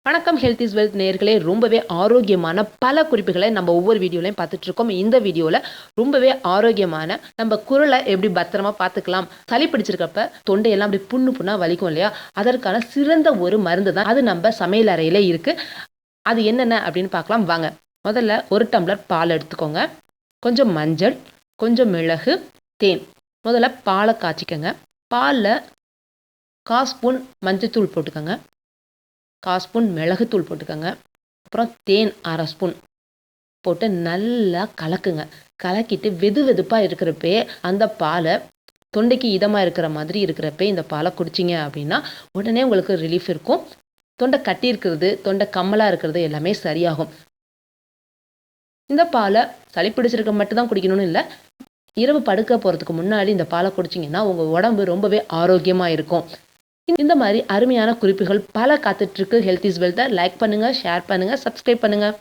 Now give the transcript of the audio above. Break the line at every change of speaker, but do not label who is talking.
வணக்கம் health is wealth நேயர்களே. ரொம்பவே ஆரோக்கியமான பல குறிப்புகளை நம்ம ஒவ்வொரு வீடியோலையும் பார்த்துட்டு இருக்கோம். இந்த வீடியோவில் ரொம்பவே ஆரோக்கியமான நம்ம குரலை எப்படி பத்திரமா பார்த்துக்கலாம். சளி பிடிச்சிருக்கப்ப தொண்டையெல்லாம் அப்படி புண்ணா வலிக்கும் இல்லையா, அதற்கான சிறந்த ஒரு மருந்து தான் அது நம்ம சமையல் அறையில் இருக்கு. அது என்னென்ன அப்படின்னு பார்க்கலாம் வாங்க. முதல்ல ஒரு டம்ளர் பால் எடுத்துக்கோங்க, கொஞ்சம் மஞ்சள், கொஞ்சம் மிளகு, தேன். முதல்ல பாலை காய்ச்சிக்கோங்க. பாலில் 1/4 ஸ்பூன் மஞ்சத்தூள் போட்டுக்கோங்க, 1/4 ஸ்பூன் மிளகுத்தூள் போட்டுக்கோங்க, அப்புறம் தேன் 1/2 ஸ்பூன் போட்டு நல்லா கலக்குங்க. கலக்கிட்டு வெது வெதுப்பாக இருக்கிறப்பே அந்த பாலை தொண்டைக்கு இதமாக இருக்கிற மாதிரி இருக்கிறப்பே இந்த பாலை குடிச்சிங்க அப்படின்னா உடனே உங்களுக்கு ரிலீஃப் இருக்கும். தொண்டை கட்டி இருக்கிறது, தொண்டை கம்மலாக இருக்கிறது எல்லாமே சரியாகும். இந்த பாலை சளி பிடிச்சிருக்க மட்டும்தான் குடிக்கணும்னு இல்லை, இரவு படுக்க போகிறதுக்கு முன்னாடி இந்த பாலை குடிச்சிங்கன்னா உங்கள் உடம்பு ரொம்பவே ஆரோக்கியமாக இருக்கும். இந்த மாதிரி அருமையான குறிப்புகள் பல காத்துட்ருக்கு. ஹெல்த் இஸ் வெல்த்தை லைக் பண்ணுங்கள், ஷேர் பண்ணுங்கள், சப்ஸ்கிரைப் பண்ணுங்கள்.